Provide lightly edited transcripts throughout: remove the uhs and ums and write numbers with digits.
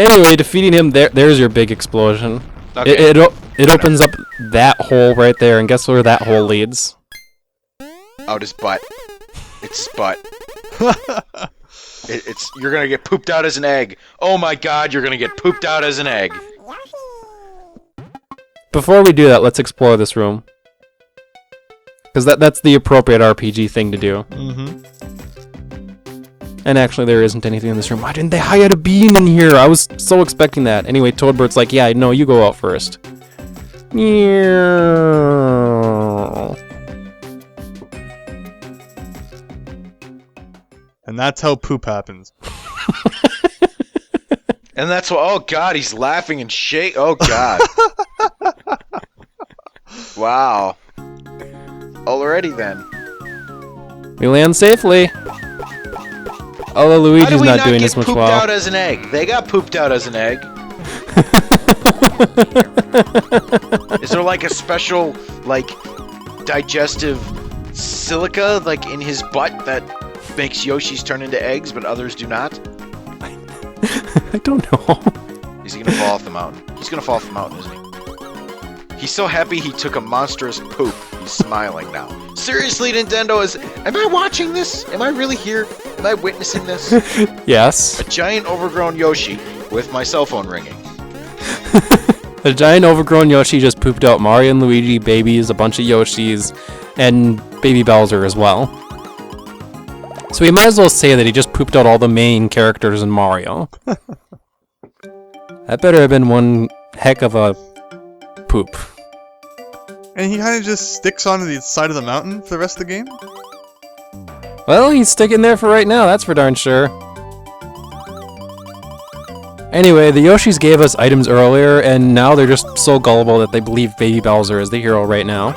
Anyway, defeating him, there's your big explosion. Okay. It opens up that hole right there, and guess where that hole leads? Out his butt. It's his butt. You're gonna get pooped out as an egg. Oh my god, you're gonna get pooped out as an egg. Before we do that, let's explore this room. Because that's the appropriate RPG thing to do. Mm-hmm. And actually, there isn't anything in this room. Why didn't they hide a bean in here? I was so expecting that. Anyway, Toadbird's like, yeah, no, you go out first. And that's how poop happens. And that's what. Oh god, he's laughing and shake. Oh god. Wow. Alrighty then. We land safely. Although Luigi's not doing as much well. How do we not get pooped out as an egg? They got pooped out as an egg. Is there like a special, like, digestive silica, like, in his butt that makes Yoshis turn into eggs, but others do not? I don't know. Is he gonna fall off the mountain? He's gonna fall off the mountain, isn't he? He's so happy he took a monstrous poop. He's smiling now. Seriously, Nintendo, am I watching this? Am I really here? Am I witnessing this? Yes. A giant overgrown Yoshi with my cell phone ringing. A giant overgrown Yoshi just pooped out Mario and Luigi, babies, a bunch of Yoshis, and baby Bowser as well. So we might as well say that he just pooped out all the main characters in Mario. That better have been one heck of a poop. And he kind of just sticks onto the side of the mountain for the rest of the game? Well, he's sticking there for right now, that's for darn sure. Anyway, the Yoshis gave us items earlier, and now they're just so gullible that they believe Baby Bowser is the hero right now.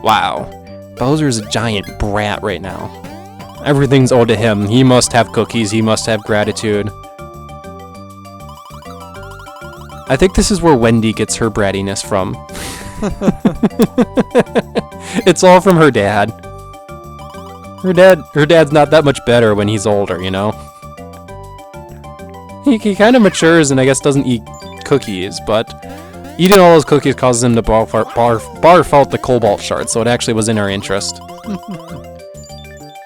Wow. Bowser's a giant brat right now. Everything's owed to him. He must have cookies, he must have gratitude. I think this is where Wendy gets her brattiness from. It's all from her dad. Her dad's not that much better when he's older, you know? He kind of matures and I guess doesn't eat cookies, but eating all those cookies causes him to barf out the cobalt shards, so it actually was in our interest.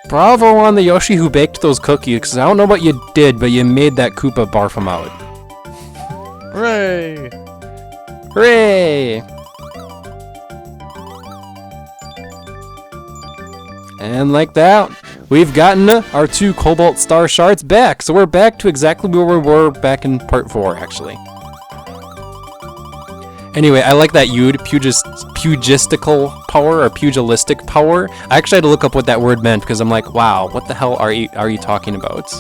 Bravo on the Yoshi who baked those cookies, because I don't know what you did, but you made that Koopa barf them out. Hooray! Hooray! And like that, we've gotten our 2 Cobalt Star Shards back. So we're back to exactly where we were back in Part 4, actually. Anyway, I like that pugistical power, or pugilistic power. I actually had to look up what that word meant, because I'm like, wow, what the hell are you talking about?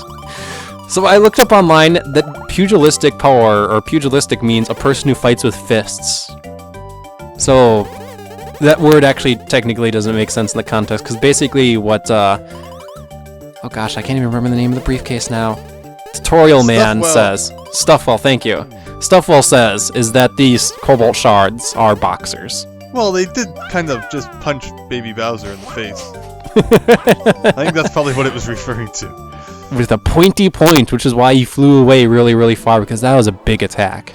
So I looked up online that pugilistic power, or pugilistic, means a person who fights with fists. So that word actually technically doesn't make sense in the context, because basically what, oh gosh, I can't even remember the name of the briefcase now. Tutorial Man says, Stuffwell, thank you. Stuffwell says is that these Cobalt Shards are boxers. Well, they did kind of just punch Baby Bowser in the face. I think that's probably what it was referring to. With a pointy point, which is why he flew away really, really far, because that was a big attack.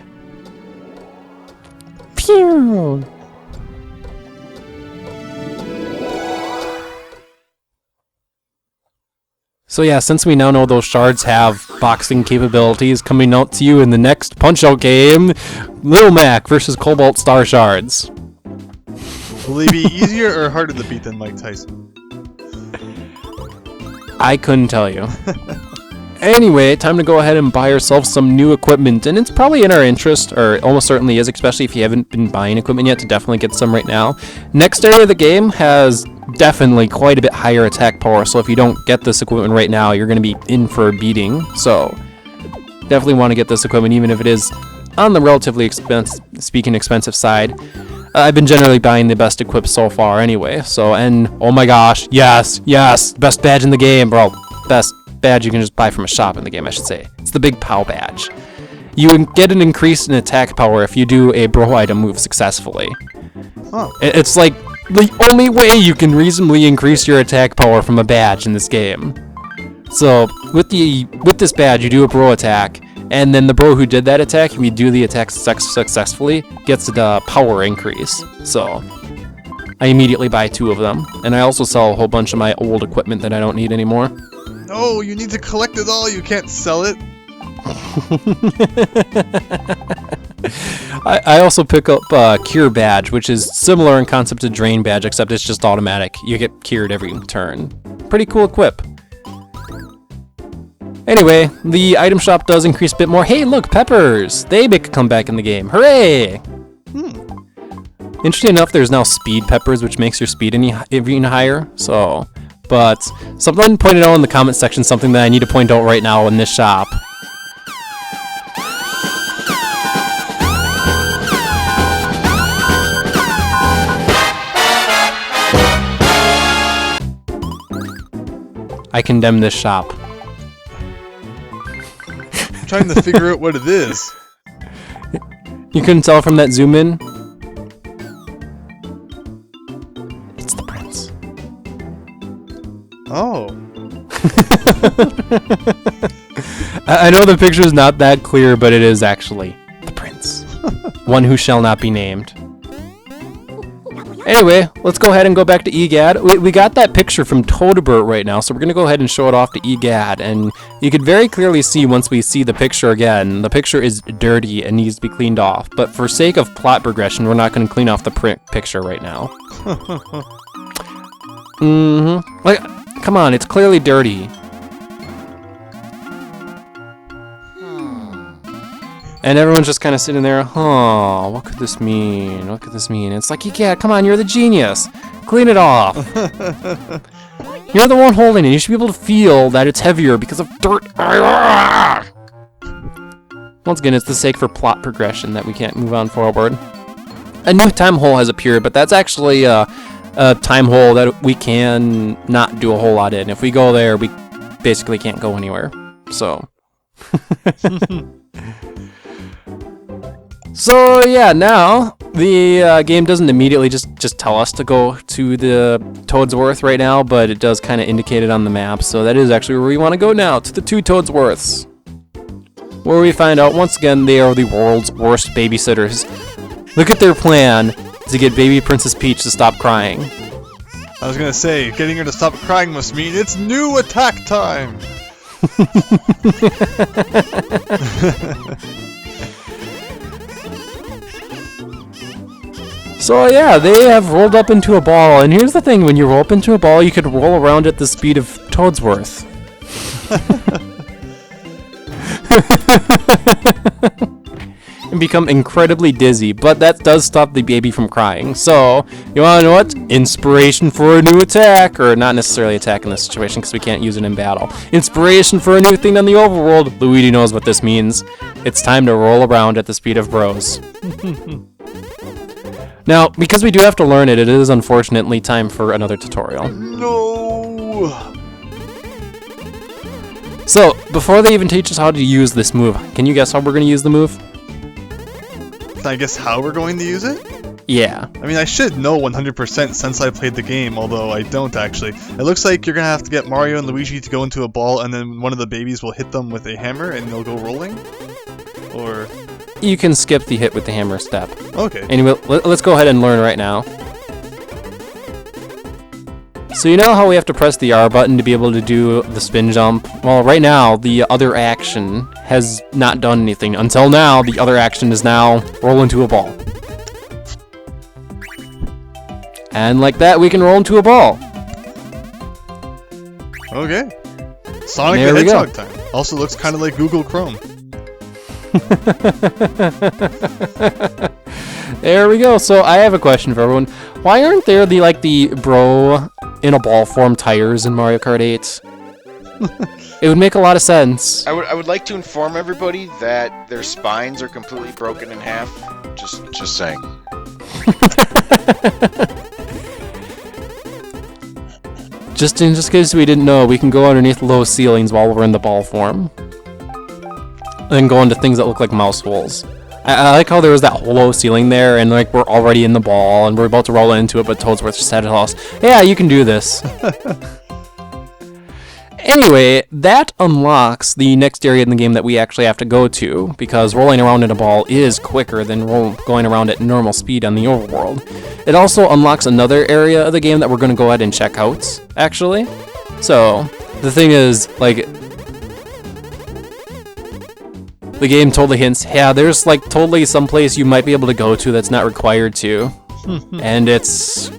Pew! So yeah, since we now know those shards have boxing capabilities, coming out to you in the next Punch-Out game, Lil Mac versus Cobalt Star Shards. Will they be easier or harder to beat than Mike Tyson? I couldn't tell you. Anyway, time to go ahead and buy ourselves some new equipment, and it's probably in our interest, or almost certainly is, especially if you haven't been buying equipment yet, to definitely get some right now. Next area of the game has definitely quite a bit higher attack power, so if you don't get this equipment right now, you're going to be in for a beating, so definitely want to get this equipment, even if it is on the relatively expensive side. I've been generally buying the best equipped so far anyway, so, and oh my gosh, yes, best badge in the game, bro, best badge you can just buy from a shop in the game, I should say. It's the Big Pow badge. You get an increase in attack power if you do a bro item move successfully. Huh. It's like the only way you can reasonably increase your attack power from a badge in this game. So with this badge, you do a bro attack, And then the bro who did that attack, if we do the attack successfully, gets the power increase. So I immediately buy 2 of them. And I also sell a whole bunch of my old equipment that I don't need anymore. No, you need to collect it all. You can't sell it. I also pick up Cure Badge, which is similar in concept to Drain Badge, except it's just automatic. You get cured every turn. Pretty cool equip. Anyway, the item shop does increase a bit more. Hey, look, peppers! They make a comeback in the game. Hooray! Interesting enough, there's now speed peppers, which makes your speed even higher. So, but someone pointed out in the comment section something that I need to point out right now in this shop. I condemn this shop. I'm trying to figure out what it is. You couldn't tell from that zoom in? It's the prince. Oh. I know the picture is not that clear, but it is actually the prince. One who shall not be named. Anyway, let's go ahead and go back to EGAD. We got that picture from Todabert right now, so we're going to go ahead and show it off to EGAD. And you could very clearly see once we see the picture again, the picture is dirty and needs to be cleaned off. But for sake of plot progression, we're not going to clean off the picture right now. Like, come on, it's clearly dirty. And everyone's just kind of sitting there, huh, what could this mean? What could this mean? It's like, yeah, come on, you're the genius. Clean it off. You're the one holding it. You should be able to feel that it's heavier because of dirt. Once again, it's the sake for plot progression that we can't move on forward. A new time hole has appeared, but that's actually a time hole that we can not do a whole lot in. If we go there, we basically can't go anywhere. So... So yeah, now the game doesn't immediately just tell us to go to the Toadsworth right now, but it does kind of indicate it on the map. So that is actually where we want to go now, to the 2 Toadsworths, where we find out once again they are the world's worst babysitters. Look at their plan to get baby Princess Peach to stop crying. I was gonna say, getting her to stop crying must mean it's new attack time. So yeah, they have rolled up into a ball, and here's the thing, when you roll up into a ball, you could roll around at the speed of Toadsworth. And become incredibly dizzy, but that does stop the baby from crying. So, you wanna know what? Inspiration for a new attack, or not necessarily attack in this situation, because we can't use it in battle. Inspiration for a new thing on the overworld. Luigi knows what this means. It's time to roll around at the speed of bros. Now, because we do have to learn it, it is unfortunately time for another tutorial. No! So, before they even teach us how to use this move, can you guess how we're going to use the move? Can I guess how we're going to use it? Yeah. I mean, I should know 100% since I played the game, although I don't actually. It looks like you're going to have to get Mario and Luigi to go into a ball, and then one of the babies will hit them with a hammer, and they'll go rolling? Or... You can skip the hit with the hammer step. Okay. Anyway, let's go ahead and learn right now. So you know how we have to press the R button to be able to do the spin jump? Well, right now, the other action has not done anything. Until now, the other action is now roll into a ball. And like that, we can roll into a ball. Okay. Sonic There the we go. Hedgehog time. Also looks kind of like Google Chrome. There we go. So I have a question for everyone. Why aren't there the bro in a ball form tires in Mario Kart 8? It would make a lot of sense. I would like to inform everybody that their spines are completely broken in half. Just saying. Just in case we didn't know, we can go underneath low ceilings while we're in the ball form. And then go into things that look like mouse holes. I like how there was that low ceiling there, and like we're already in the ball, and we're about to roll into it, but Toadsworth just had to tell us, yeah, you can do this. Anyway, that unlocks the next area in the game that we actually have to go to, because rolling around in a ball is quicker than going around at normal speed on the overworld. It also unlocks another area of the game that we're going to go ahead and check out, actually. So, the thing is, like, the game totally hints, yeah, there's like totally some place you might be able to go to that's not required to. And it's,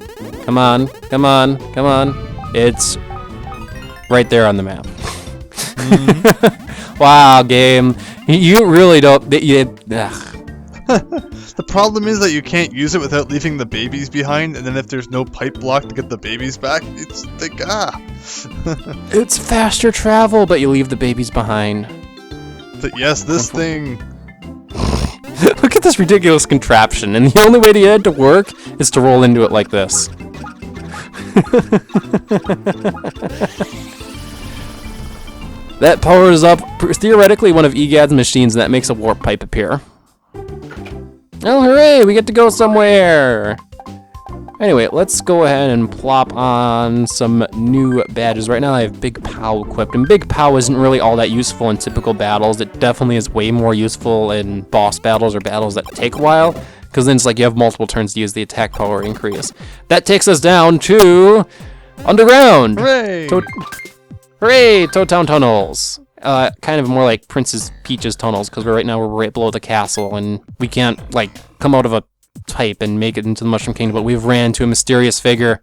come on, it's right there on the map. Wow, game. You really don't, The problem is that you can't use it without leaving the babies behind, and then if there's no pipe block to get the babies back, it's like, It's faster travel, but you leave the babies behind. Yes, this thing. Look at this ridiculous contraption, and the only way to get it to work is to roll into it like this. That powers up, theoretically, one of EGAD's machines, and that makes a warp pipe appear. Oh, hooray! We get to go somewhere! Anyway, let's go ahead and plop on some new badges. Right now I have Big Pow equipped, and Big Pow isn't really all that useful in typical battles. It definitely is way more useful in boss battles or battles that take a while, because then it's like you have multiple turns to use the attack power increase. That takes us down to Underground! Hooray! Hooray! Toad Town Tunnels! Kind of more like Princess Peach's tunnels, because right now we're right below the castle, and we can't, like, come out of a type and make it into the Mushroom Kingdom, but we've ran to a mysterious figure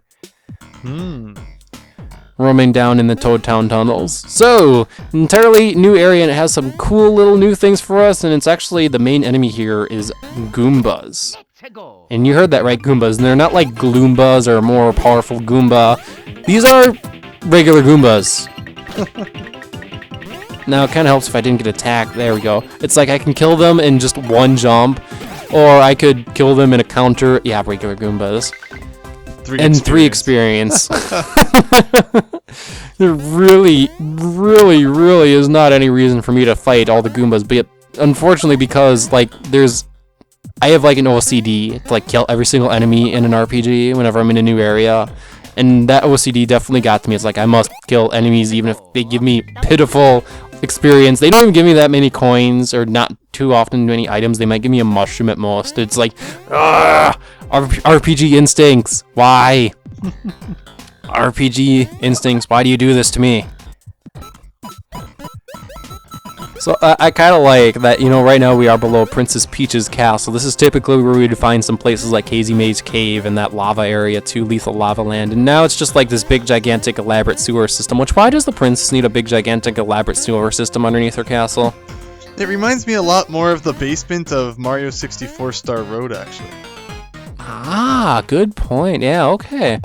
roaming down in the Toad Town tunnels. So, entirely new area, and it has some cool little new things for us, and it's actually the main enemy here is Goombas. And you heard that right, Goombas, and they're not like Gloombas or a more powerful Goomba. These are regular Goombas. Now, it kind of helps if I didn't get attacked. There we go. It's like I can kill them in just one jump, or I could kill them in a counter. Yeah, regular Goombas. 3 experience. There really is not any reason for me to fight all the Goombas, but unfortunately, because like I have like an OCD to like kill every single enemy in an RPG whenever I'm in a new area, and that OCD definitely got to me. It's like I must kill enemies even if they give me pitiful experience. They don't even give me that many coins, or not too often many items. They might give me a mushroom at most. It's like, RPG instincts. Why? RPG instincts. Why do you do this to me? So I kind of like that, you know, right now we are below Princess Peach's castle. This is typically where we'd find some places like Hazy Maze Cave and that lava area too, Lethal Lava Land. And now it's just like this big, gigantic, elaborate sewer system. Which, why does the princess need a big, gigantic, elaborate sewer system underneath her castle? It reminds me a lot more of the basement of Mario 64 Star Road, actually. Ah, good point. Yeah, okay.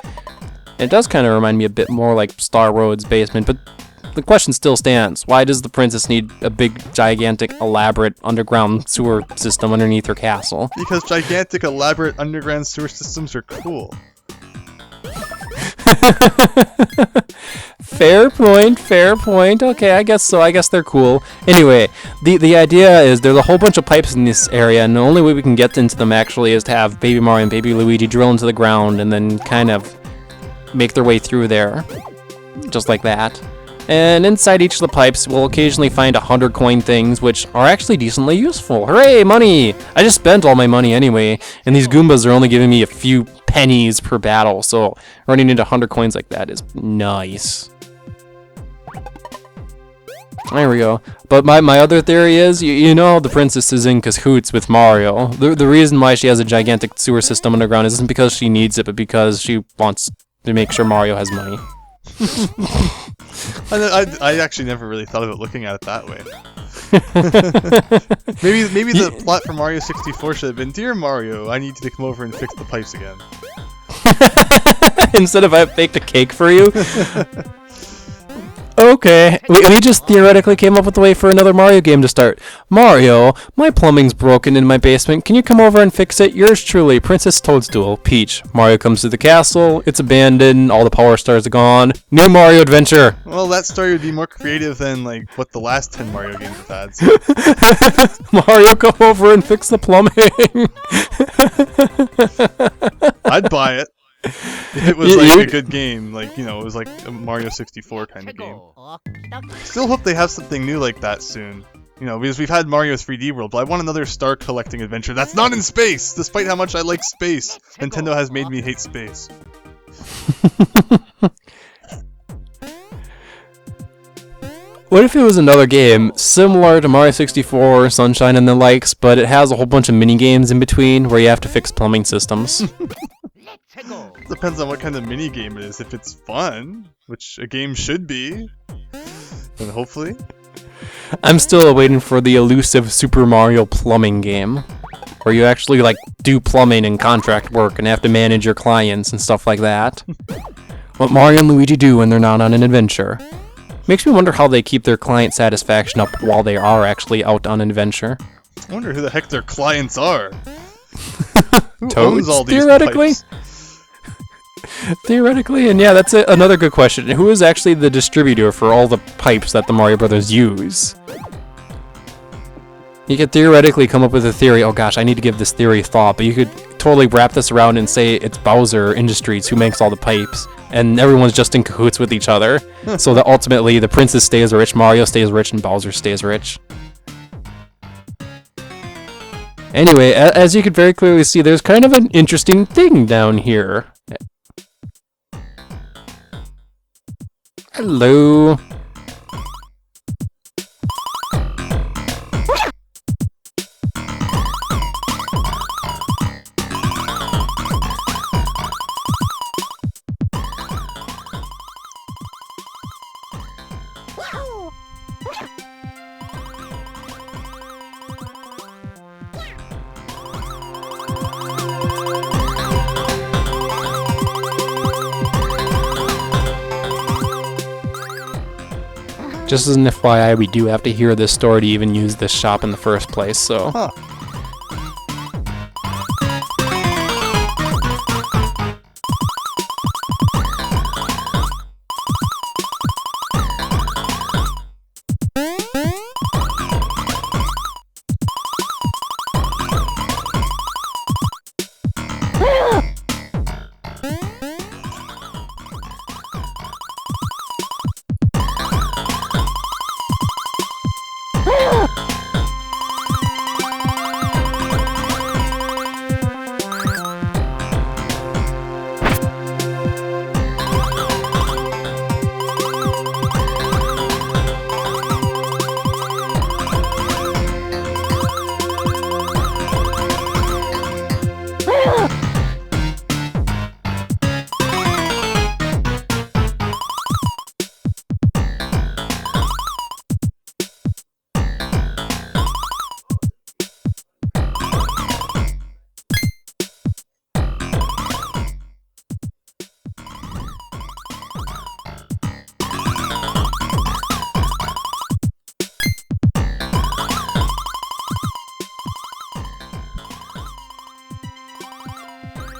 It does kind of remind me a bit more like Star Road's basement, but the question still stands. Why does the princess need a big, gigantic, elaborate underground sewer system underneath her castle? Because gigantic, elaborate underground sewer systems are cool. Fair point. Okay, I guess so. I guess they're cool. Anyway, the idea is there's a whole bunch of pipes in this area, and the only way we can get into them actually is to have Baby Mario and Baby Luigi drill into the ground and then kind of make their way through there. Just like that. And inside each of the pipes, we'll occasionally find 100 coin things, which are actually decently useful. Hooray, money! I just spent all my money anyway, and these Goombas are only giving me a few pennies per battle, so running into 100 coins like that is nice. There we go. But my other theory is, you know, the princess is in cahoots with Mario. The reason why she has a gigantic sewer system underground isn't because she needs it, but because she wants to make sure Mario has money. I actually never really thought about looking at it that way. maybe the plot for Mario 64 should have been, Dear Mario, I need you to come over and fix the pipes again. Instead of I baked a cake for you? Okay, we just theoretically came up with a way for another Mario game to start. Mario, my plumbing's broken in my basement. Can you come over and fix it? Yours truly, Princess Toadstool, Peach. Mario comes to the castle. It's abandoned. All the power stars are gone. New Mario adventure. Well, that story would be more creative than like what the last 10 Mario games have had. So. Mario, come over and fix the plumbing. I'd buy it. It was like a good game, like, you know, it was like a Mario 64 kind of game. Still hope they have something new like that soon. You know, because we've had Mario 3D World, but I want another star collecting adventure that's not in space! Despite how much I like space, Nintendo has made me hate space. What if it was another game similar to Mario 64, Sunshine and the likes, but it has a whole bunch of mini games in between where you have to fix plumbing systems? Depends on what kind of mini game it is. If it's fun, which a game should be, then hopefully. I'm still waiting for the elusive Super Mario plumbing game, where you actually like do plumbing and contract work and have to manage your clients and stuff like that. What Mario and Luigi do when they're not on an adventure. Makes me wonder how they keep their client satisfaction up while they are actually out on an adventure. I wonder who the heck their clients are. Who Toads, owns all these theoretically? pipes? Theoretically, and yeah, that's another good question. Who is actually the distributor for all the pipes that the Mario Brothers use? You could theoretically come up with a theory. Oh gosh, I need to give this theory thought, but you could totally wrap this around and say it's Bowser Industries who makes all the pipes, and everyone's just in cahoots with each other, so that ultimately the princess stays rich, Mario stays rich, and Bowser stays rich. Anyway, as you can very clearly see, there's kind of an interesting thing down here. Hello. Just as an FYI, we do have to hear this story to even use this shop in the first place, so... Huh.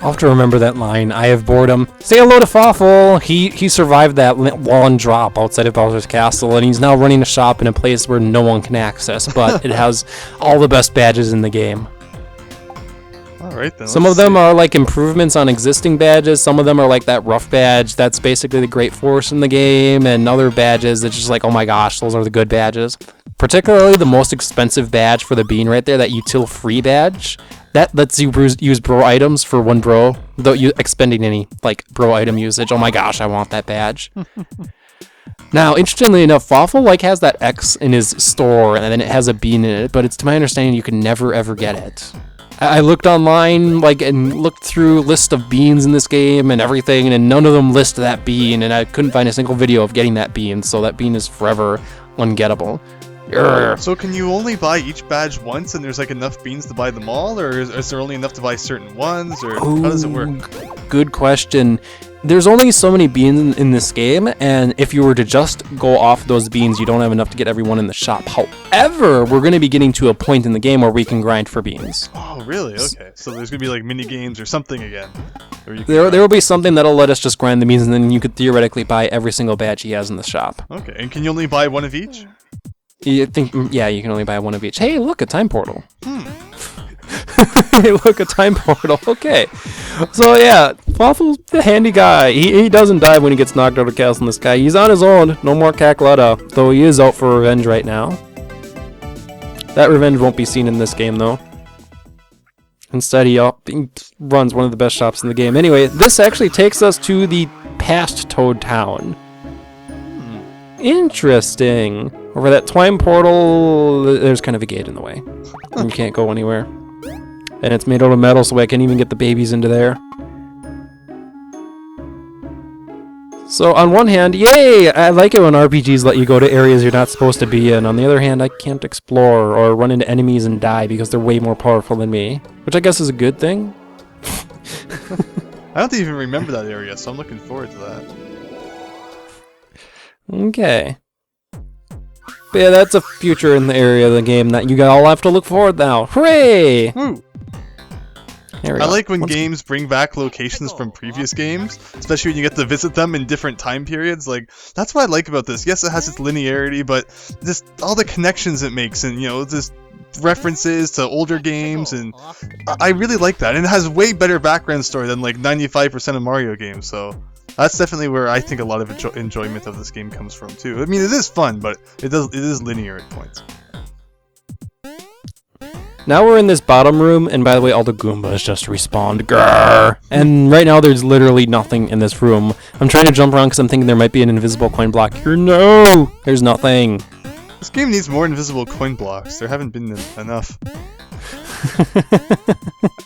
I'll have to remember that line. I have boredom. Say hello to Fawful! He survived that one drop outside of Bowser's Castle, and he's now running a shop in a place where no one can access, but it has all the best badges in the game. Alright then. Some of them are like improvements on existing badges, some of them are like that rough badge that's basically the Great Force in the game, and other badges that's just like, oh my gosh, those are the good badges. Particularly the most expensive badge for the bean right there, that util free badge. That lets you use bro items for one bro without you expending any like bro item usage. Oh my gosh, I want that badge. Now, interestingly enough, Fawful like has that X in his store, and then it has a bean in it, but it's to my understanding you can never ever get it. I looked online, like, and looked through a list of beans in this game and everything, and none of them list that bean, and I couldn't find a single video of getting that bean, so that bean is forever ungettable. Urgh. So can you only buy each badge once and there's like enough beans to buy them all, or is there only enough to buy certain ones, or how does it work? Good question. There's only so many beans in this game, and if you were to just go off those beans, you don't have enough to get everyone in the shop. However, we're going to be getting to a point in the game where we can grind for beans. Oh, really? Okay. So there's going to be like mini games or something again. There will be something that'll let us just grind the beans, and then you could theoretically buy every single badge he has in the shop. Okay, and can you only buy one of each? Yeah, you can only buy one of each. Hey, look, a time portal. Hey, look, a time portal. Okay. So yeah, Fawful's the handy guy. He doesn't die when he gets knocked out of castle in the sky. He's on his own. No more Cackletta, though he is out for revenge right now. That revenge won't be seen in this game, though. Instead, he runs one of the best shops in the game. Anyway, this actually takes us to the past Toad Town. Interesting. Over that twine portal, there's kind of a gate in the way. And you can't go anywhere. And it's made out of metal, so I can't even get the babies into there. So on one hand, yay! I like it when RPGs let you go to areas you're not supposed to be in. On the other hand, I can't explore or run into enemies and die because they're way more powerful than me. Which I guess is a good thing. I don't even remember that area, so I'm looking forward to that. Okay. But yeah, that's a future in the area of the game that you all have to look forward now. Hooray! Woo! I like when games bring back locations from previous games, especially when you get to visit them in different time periods. Like, that's what I like about this. Yes, it has its linearity, but just all the connections it makes, and, you know, just references to older games, and I really like that. And it has way better background story than, like, 95% of Mario games, so that's definitely where I think a lot of enjoyment of this game comes from, too. I mean, it is fun, but it is linear at points. Now we're in this bottom room, and by the way, all the Goombas just respawned. Grrr! And right now, there's literally nothing in this room. I'm trying to jump around because I'm thinking there might be an invisible coin block here. No! There's nothing. This game needs more invisible coin blocks. There haven't been enough.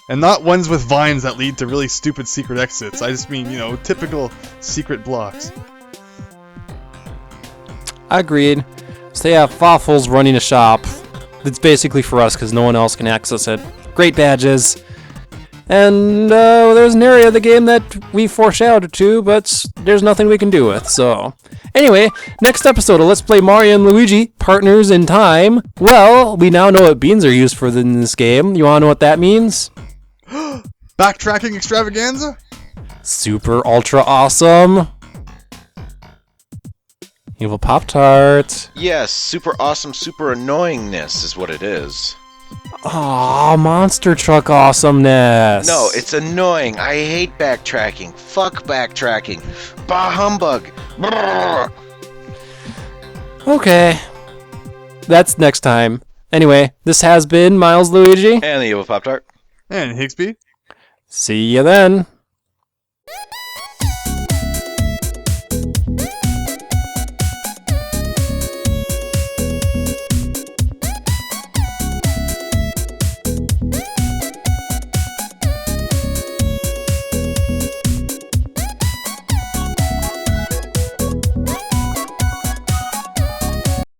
And not ones with vines that lead to really stupid secret exits. I just mean, you know, typical secret blocks. Agreed. So yeah, Fawful's running a shop. It's basically for us because no one else can access it. Great badges. And there's an area of the game that we foreshadowed to, but there's nothing we can do with, so. Anyway, next episode of Let's Play Mario and Luigi, Partners in Time. Well, we now know what beans are used for in this game. You wanna know what that means? Backtracking extravaganza? Super ultra awesome. Evil Pop-Tart. Yes, super awesome, super annoyingness is what it is. Aw, monster truck awesomeness. No, it's annoying. I hate backtracking. Fuck backtracking. Bah humbug. Brrr. Okay. That's next time. Anyway, this has been Milesluigi. And the evil Pop-Tart. And Higsby? See you then.